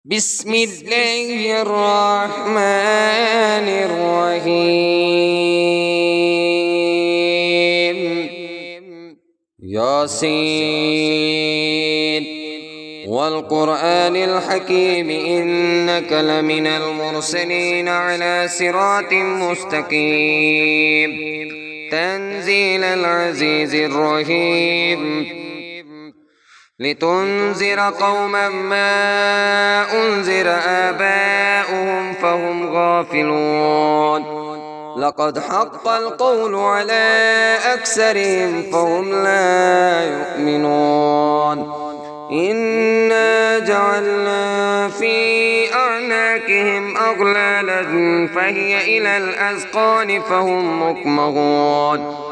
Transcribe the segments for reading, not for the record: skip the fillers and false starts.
بسم الله الرحمن الرحيم. ياسين والقرآن الحكيم إنك لمن المرسلين على صراط مستقيم. تنزيل العزيز الرحيم. لتنذر قوما ما أنذر آباؤهم فهم غافلون. لقد حق القول على أكثرهم فهم لا يؤمنون. إنا جعلنا في أعناقهم أغلالا فهي إلى الأذقان فهم مقمحون.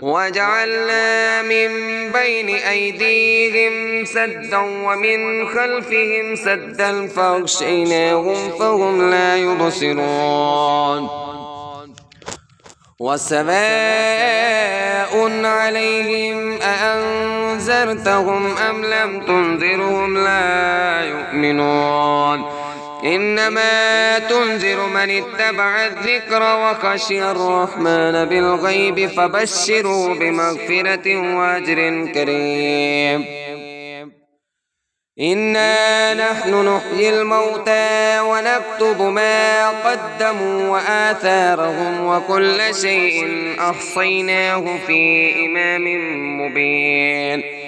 وجعلنا من بين أيديهم سدا ومن خلفهم سدا فأغشيناهم فهم لا يبصرون. وسواء عليهم أأنذرتهم أم لم تنذرهم لا يؤمنون. إنما تنذر من اتبع الذكر وخشي الرحمن بالغيب فبشره بمغفرة وأجر كريم. إنا نحن نحيي الموتى ونكتب ما قدموا وآثارهم وكل شيء أحصيناه في إمام مبين.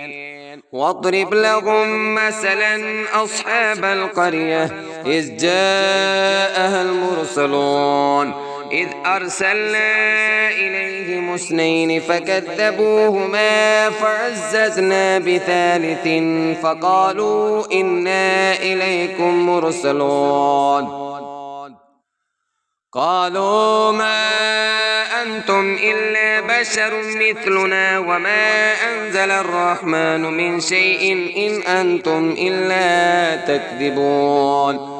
واضرب لهم مثلا أصحاب القرية إذ جاءها المرسلون إذ أرسلنا إليهم اثنين فكذبوهما فعززنا بثالث فقالوا إنا إليكم مرسلون. قالوا ما أنتم إلا بشر مثلنا وما أنزل الرحمن من شيء إن أنتم إلا تكذبون.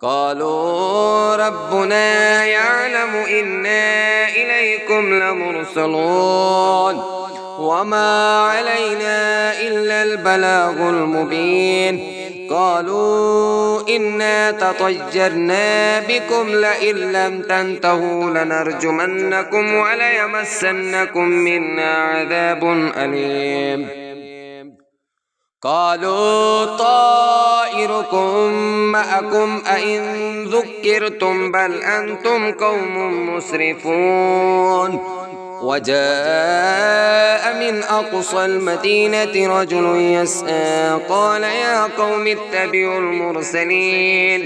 قالوا ربنا يعلم إنا إليكم لمرسلون وما علينا إلا البلاغ المبين. قالوا إنا تطيرنا بكم لئن لم تنتهوا لنرجمنكم وليمسنكم منا عذاب أليم. قالوا طائركم معكم أئن ذكرتم بل أنتم قوم مسرفون. وجاء من أقصى المدينة رجل يسعى قال يا قوم اتبعوا المرسلين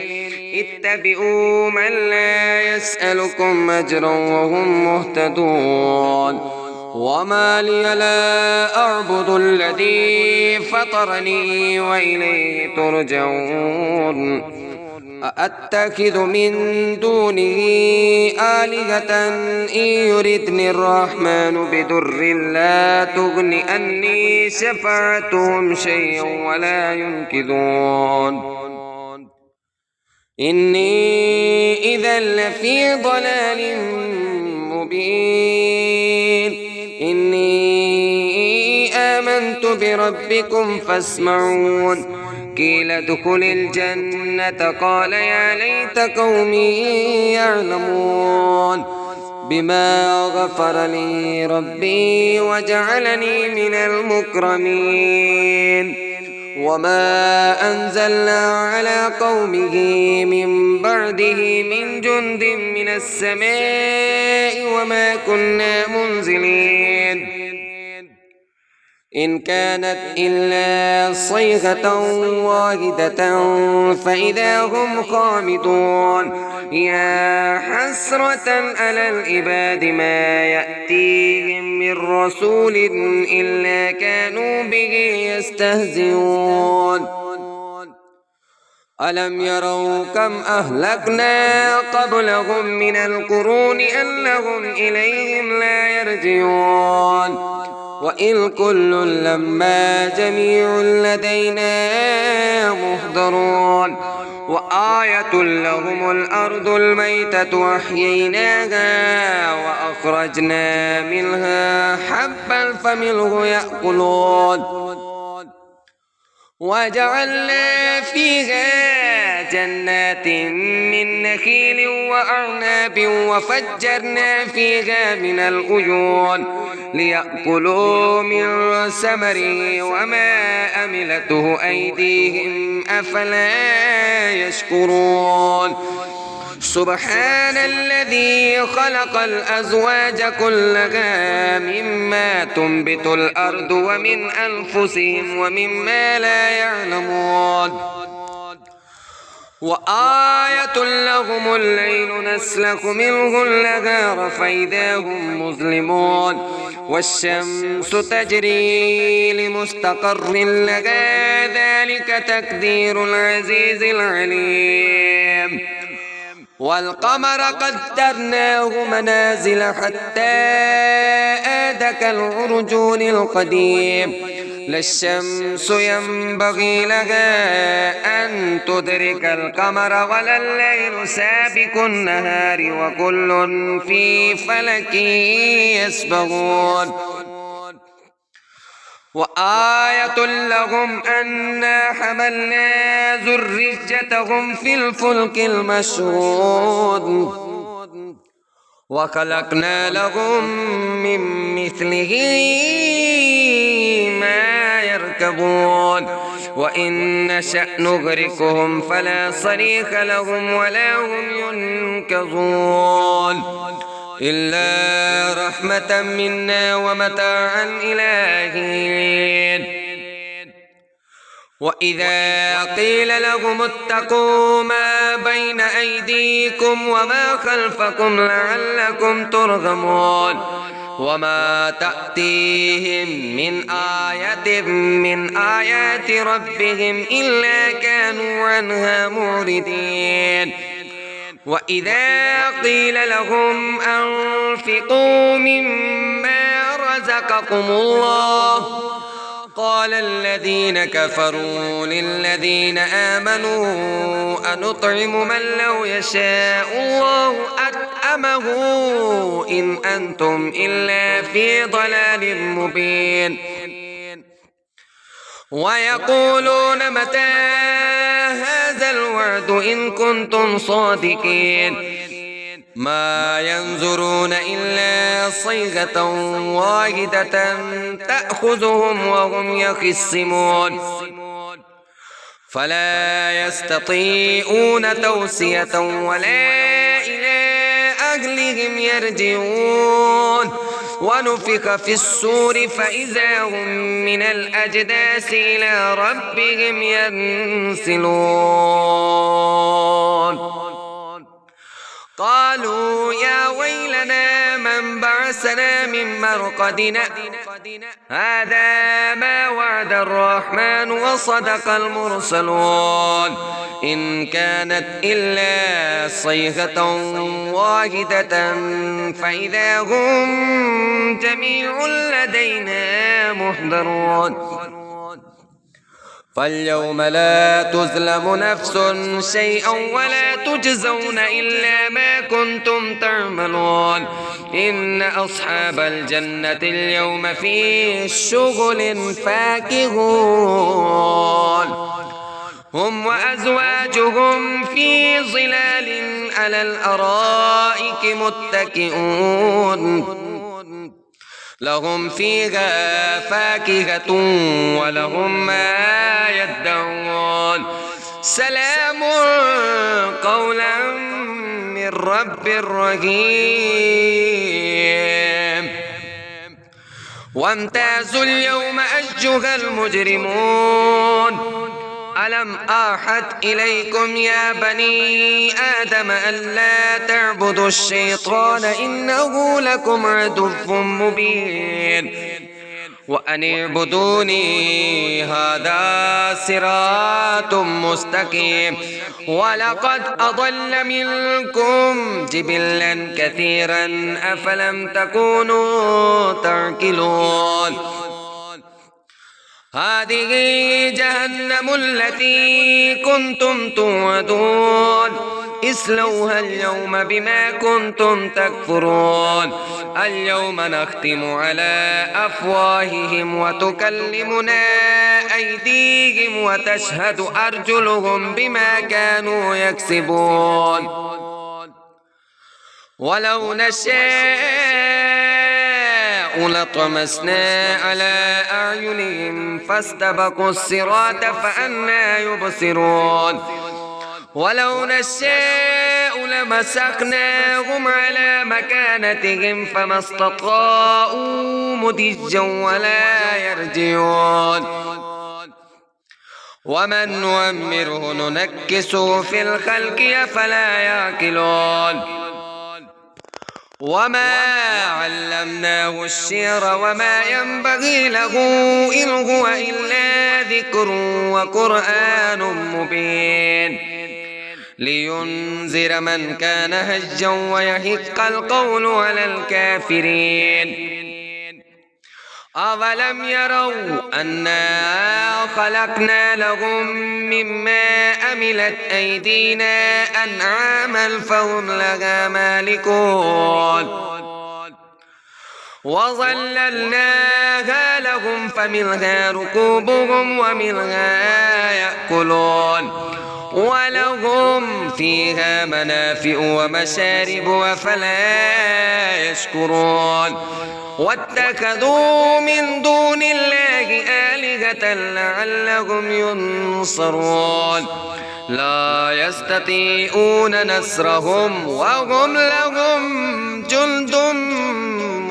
اتبعوا من لا يسألكم أجرا وهم مهتدون. وما لي لا أعبد الذي فطرني وإليه ترجعون. أأتخذ من دونه آلهة إن يردني الرحمن بدر لا تغن عني شفاعتهم شيئا ولا ينقذون. إني إذا لفي ضلال مبين. إني آمنت بربكم فاسمعون. قيل ادخل الجنة قال يا ليت قومي يعلمون بما غفر لي ربي وجعلني من المكرمين. وما أنزلنا على قومه من بعده من جند من السماء وما كنا منزلين. إن كانت إلا صيحة واحدة فإذا هم خامدون. يا حسرة على العباد ما يأتيهم من رسول إلا كانوا به يستهزئون. ألم يروا كم أهلكنا قبلهم من القرون أنهم إليهم لا يرجعون. وإن كل لما جميع لدينا محضرون. وآية لهم الأرض الميتة أحييناها وأخرجنا منها حبا فمنه يأكلون. وجعلنا فيها جنات من نخيل وأعناب وفجرنا فيها من العيون ليأكلوا من ثمره وما عملته أيديهم أفلا يشكرون سبحان الذي خلق الأزواج كلها مما تنبت الأرض ومن أنفسهم ومما لا يعلمون وآية لهم الليل نسلخ منه النهار فإذا هم مظلمون والشمس تجري لمستقر لها ذلك تقدير العزيز العليم والقمر قدرناه منازل حتى عاد كالعرجون القديم لا الشمس ينبغي لها أن تدرك القمر ولا الليل سابق النهار وكل في فلك يسبحون وآية لهم أنا حملنا ذريتهم في الفلك المشحون وخلقنا لهم من مثله ما يركبون وإن نشأ نغرقهم فلا صريخ لهم ولا هم ينقذون إلا رحمة منا ومتاعا إلى حين وإذا قيل لهم اتقوا ما بين أيديكم وما خلفكم لعلكم ترحمون وما تأتيهم من آية من آيات ربهم إلا كانوا عنها معرضين وإذا قيل لهم أنفقوا مما رزقكم الله قال الذين كفروا للذين آمنوا أنطعم من لو يشاء الله أطعمه إن أنتم إلا في ضلال مبين ويقولون متى هذا الوعد إن كنتم صادقين ما ينظرون إلا صيغة واحدة تأخذهم وهم يخصمون فلا يستطيعون توصية ولا إلى أهلهم يرجعون ونفخ في الصور فإذا هم من الأجداث إلى ربهم ينسلون قالوا يا ويلنا من بعثنا من مرقدنا هذا ما وعد الرحمن وصدق المرسلون إن كانت إلا صيحة واحدة فإذا هم جميع لدينا محضرون فاليوم لا تظلم نفس شيئا ولا تجزون إلا ما كنتم تعملون إن أصحاب الجنة اليوم في شغل فاكهون هم وأزواجهم في ظلال على الأرائك متكئون لهم فيها فاكهة ولهم ما يدعون سلام قولا من رب رحيم وامتازوا اليوم أيها المجرمون ألم أعهد إليكم يا بني آدم ألا تعبدوا الشيطان إنه لكم عدو مبين وأن اعبدوني هذا صراط مستقيم ولقد أضل منكم جبلا كثيرا أفلم تكونوا تعقلون هذه جهنم التي كنتم توعدون اصلوها اليوم بما كنتم تكفرون اليوم نختم على أفواههم وتكلمنا أيديهم وتشهد أرجلهم بما كانوا يكسبون ولو نشاء لطمسنا على أعينهم فاستبقوا الصراط فأنى يبصرون ولو نشاء لمسخناهم على مكانتهم فما استطاعوا مضجا ولا يرجعون ومن نؤمره ننكسه في الخلق أفلا يعقلون وما علمناه الشعر وما ينبغي له إن هو إلا ذكر وقرآن مبين لينذر من كان هجا ويحق القول على الكافرين أولم يروا أنا خلقنا لهم مما عملت أيدينا أنعاما فهم لها مالكون وظللناها لهم فمنها ركوبهم ومنها يأكلون ولهم فيها منافع ومشارب أفلا يشكرون واتخذوا من دون الله آلهة لعلهم ينصرون لا يستطيعون نصرهم وهم لهم جند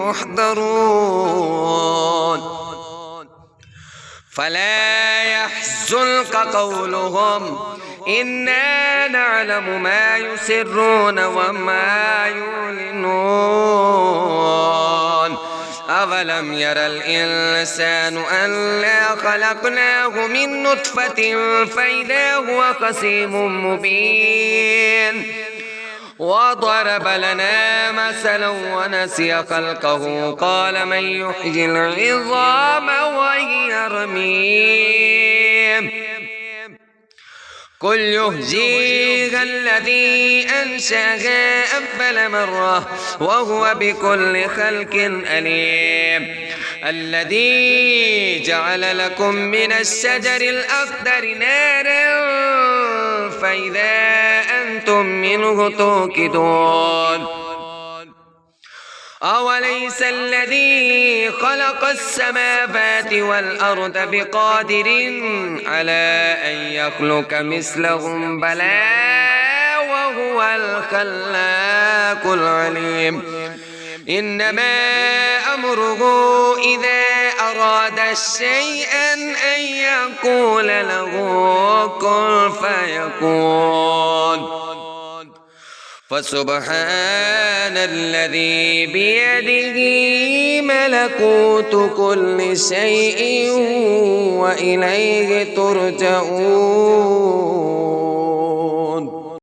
محضرون فلا يحزنك قولهم إنا نعلم ما يسرون وما يعلنون أولم ير الإنسان أنا خلقناه من نطفة فإذا هو خصيم مبين وضرب لنا مثلا ونسي خلقه قال من يحيي العظام وهي رميم قل يحييها الذي أنشأها أول مرة وهو بكل خلق عليم الذي جعل لكم من الشجر الأخضر نارا فإذا أنتم منه توقدون أوليس الذي خلق السماوات والأرض بقادر على أن يخلق مثلهم بلى وهو الخلاق العليم إنما أمره إذا أراد شيئا أن يقول له كن فيكون فسبحان الذي بيده ملكوت كل شيء وإليه ترجعون.